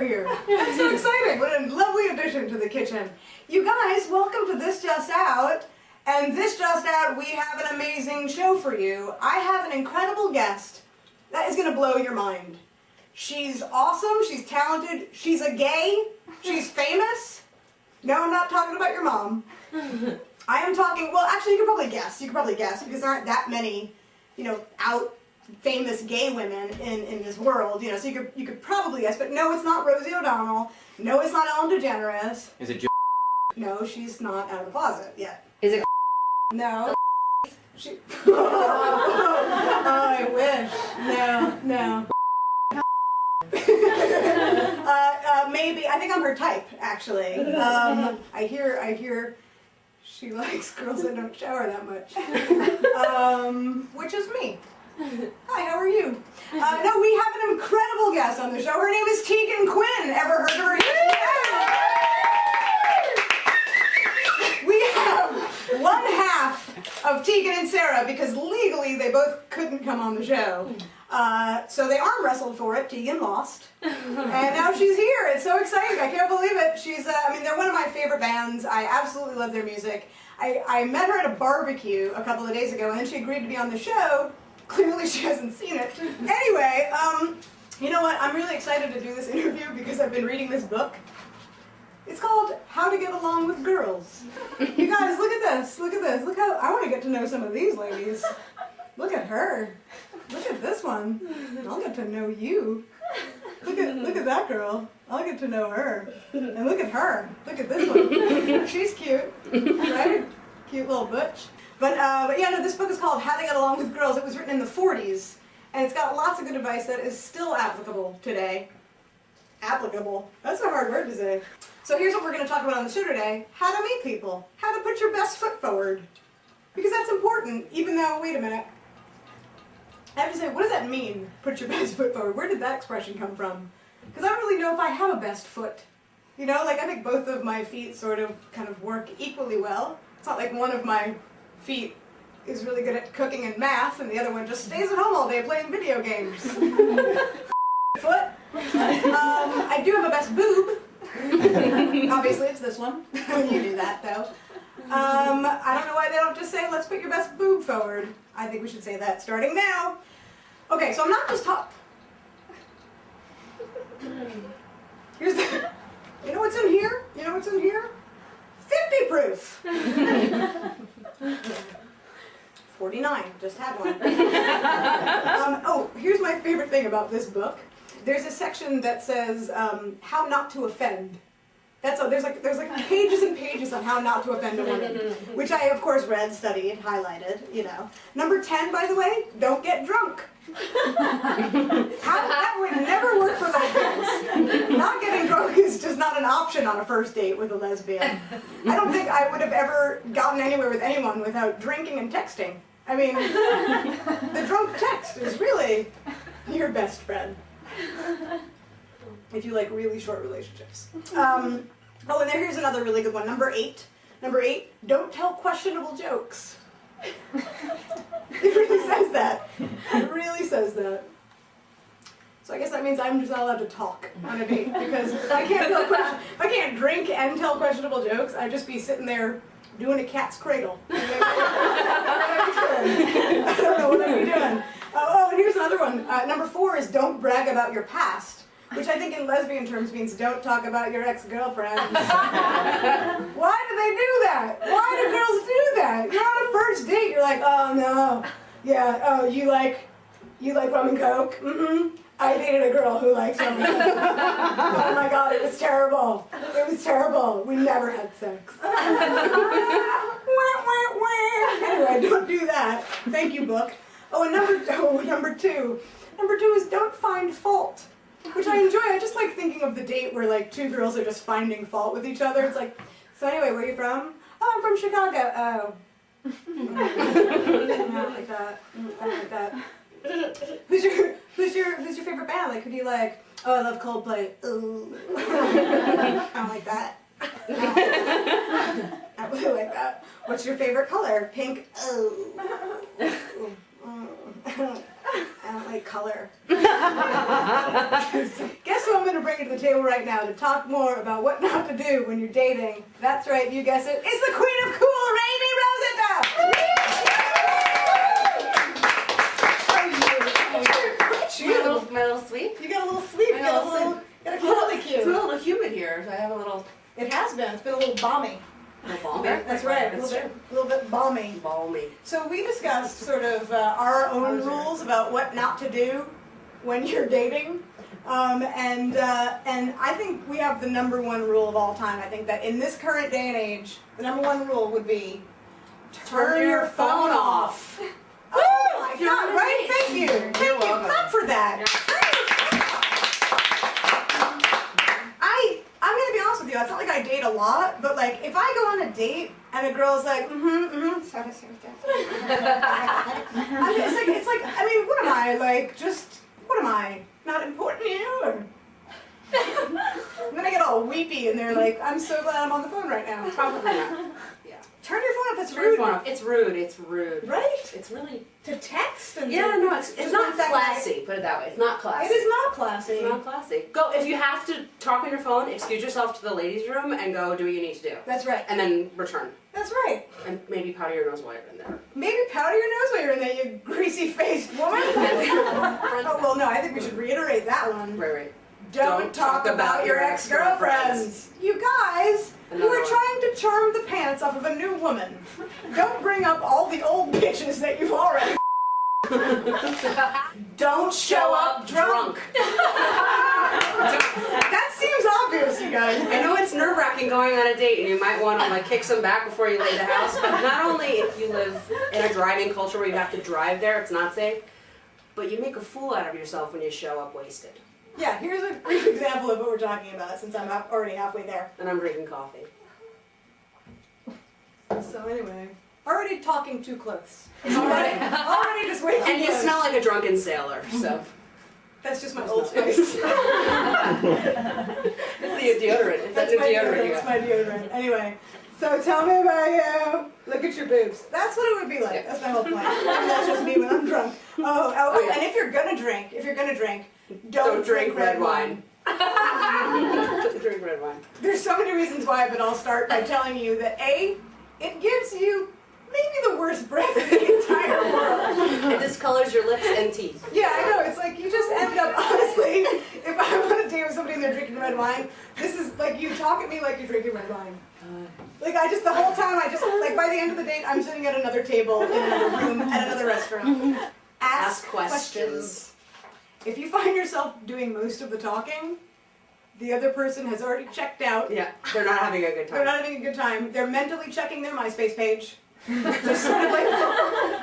here. That's so exciting. What a lovely addition to the kitchen. You guys, welcome to This Just Out. And this just out, we have an amazing show for you. I have an incredible guest that is going to blow your mind. She's awesome, she's talented, she's a gay, she's famous. No, I'm not talking about your mom. I am talking, well, actually, you could probably guess, because there aren't that many, out famous gay women in this world, so you could probably guess, but no, it's not Rosie O'Donnell. No, it's not Ellen DeGeneres. Is it No, she's not out of the closet yet. Is it No. She... oh, I wish. No. Maybe. I think I'm her type, actually. I hear she likes girls that don't shower that much. Which is me. Hi, how are you? No, we have an incredible guest on the show. Her name is Tegan Quinn. Ever heard of her? We have one half of Tegan and Sarah, because legally they both couldn't come on the show. So they arm wrestled for it. Tegan lost. And now she's here. It's so exciting. I can't believe it. She's, they're one of my favorite bands. I absolutely love their music. I met her at a barbecue a couple of days ago, and then she agreed to be on the show. Clearly she hasn't seen it. Anyway, you know what? I'm really excited to do this interview because I've been reading this book. It's called How to Get Along with Girls. You guys, look at this. Look at this. Look how, I want to get to know some of these ladies. Look at her. Look at this one. I'll get to know you. Look at that girl. I'll get to know her. And look at her. Look at this one. She's cute, right? Cute little butch. But yeah, no, this book is called How to Get Along with Girls. It was written in the 40s, and it's got lots of good advice that is still applicable today. Applicable. That's a hard word to say. So here's what we're going to talk about on the show today. How to meet people. How to put your best foot forward. Because that's important, even though, wait a minute. I have to say, what does that mean, put your best foot forward? Where did that expression come from? Because I don't really know if I have a best foot. I think both of my feet sort of kind of work equally well. It's not like one of my feet is really good at cooking and math, and the other one just stays at home all day playing video games. Foot. I do have a best boob. Obviously, it's this one. You knew that, though. I don't know why they don't just say, let's put your best boob forward. I think we should say that starting now. Okay, so I'm not just talking. Here's the... You know what's in here? 50 proof. 49, just had one. Oh, here's my favorite thing about this book. There's a section that says how not to offend. There's like pages and pages on how not to offend a woman, which I of course read, studied, highlighted. Number 10, by the way, don't get drunk. That would never work for lesbians. Not getting drunk is just not an option on a first date with a lesbian. I don't think I would have ever gotten anywhere with anyone without drinking and texting. I mean, the drunk text is really your best friend. If you like really short relationships. Oh, and here's another really good one. Number 8. Number 8, don't tell questionable jokes. It really says that. It really says that. So I guess that means I'm just not allowed to talk on a date, because if I can't drink and tell questionable jokes, I'd just be sitting there doing a cat's cradle. I don't know what I'd be doing. Oh, and here's another one. Number 4 is don't brag about your past. Which I think in lesbian terms means don't talk about your ex-girlfriends. Why do they do that? Why do girls do that? You're on a first date, you're like, oh no, yeah, oh, you like rum and coke? Mm-mm. I dated a girl who likes rum and coke. Oh my god, it was terrible. It was terrible. We never had sex. Anyway, don't do that. Thank you, book. Oh, and number 2. Number 2 is don't find fault. Which I enjoy. I just like thinking of the date where like 2 girls are just finding fault with each other. It's like, so anyway, where are you from? Oh, I'm from Chicago. Oh. I don't like that. I don't like that. Who's your favorite band? Like, who do you like? Oh, I love Coldplay. Ooh. I don't like that. I really like that. What's your favorite color? Pink. Oh. I don't like color. Guess guess who I'm going to bring to the table right now to talk more about what not to do when you're dating? That's right, you guessed it. It's the Queen of Cool, Amy Rosetta! You got my little sweep? You got a little sleep. You got a little curly cue. It's a little humid here, so I have a little... It has been. It's been a little balmy. A little balmy? That's right. A little bit balmy. Balmy. So we discussed sort of our own rules about what not to do when you're dating. And I think we have the #1 rule of all time. I think that in this current day and age, the #1 rule would be turn your phone off. Oh my God, right? Thank you. Thank you. Clap for that. I'm going to be honest with you. It's not like I date a lot, but like if I go on a date and a girl's like, sorry. It's like, I mean, what am I, like, just, what am I, not important to you? Or? And then I get all weepy and they're like, I'm so glad I'm on the phone right now. Probably not. Yeah. Turn your phone off, that's Turn rude. your phone off. It's rude, it's rude. Right? It's really... To text and Yeah, to, no, it's not classy, put it that way. It's not classy. It is not classy. It's not classy. Go, if you have to talk on your phone, excuse yourself to the ladies' room and go do what you need to do. That's right. And then return. That's right. And maybe powder your nose while you're in there. Maybe powder your nose while you're in there, you greasy-faced woman. Oh, well, no, I think we should reiterate that one. Right. Don't talk about your ex-girlfriends. You guys, who are trying to charm the pants off of a new woman, don't bring up all the old bitches that you've already Don't show up drunk. That seems obvious, you guys. I know it's nerve-wracking going on a date and you might want to like kick some back before you leave the house, but not only if you live in a driving culture where you have to drive there, it's not safe, but you make a fool out of yourself when you show up wasted. Yeah, here's a brief example of what we're talking about since I'm already halfway there. And I'm drinking coffee. So anyway, already talking too close. Already just way too And you close. smell like a drunken sailor, so. That's just my Old Spice. It's the deodorant. It's That's the my deodorant deodorant. you That's got. my deodorant. Anyway, so tell me about you. Look at your boobs. That's what it would be like. Yeah. That's my whole point. Maybe that's just me when I'm drunk. Oh, yeah. and if you're gonna drink, don't drink red wine. Don't drink red wine. There's so many reasons why, but I'll start by telling you that A, it gives you maybe the worst breath in the entire world. It discolors your lips and teeth. Yeah, I know. It's like you just end up, honestly, if I want to date with somebody and they're drinking red wine, this is like you talk at me like you're drinking red wine. Like the whole time, like by the end of the date, I'm sitting at another table in another room at another restaurant. Ask questions. If you find yourself doing most of the talking, the other person has already checked out. Yeah, they're not having a good time. They're not having a good time. They're mentally checking their MySpace page. Just sort of like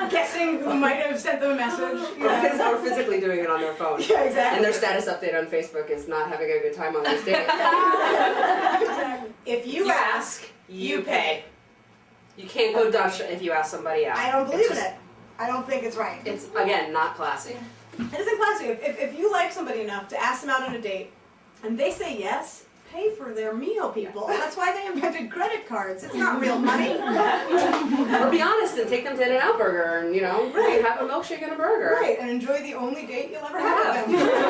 guessing who might have sent them a message. You know? Or physically doing it on their phone. Yeah, exactly. And their status update on Facebook is not having a good time on this date. Exactly. If you ask, you pay. You can't go Dutch if you ask somebody out. I don't believe It's in it. I don't think it's right. It's, again, not classy. It isn't classy. If you like somebody enough to ask them out on a date, and they say yes, pay for their meal, people. That's why they invented credit cards. It's not real money. Or be honest and take them to In-N-Out Burger and, you know, Right. have a milkshake and a burger. Right, and enjoy the only date you'll ever have with them.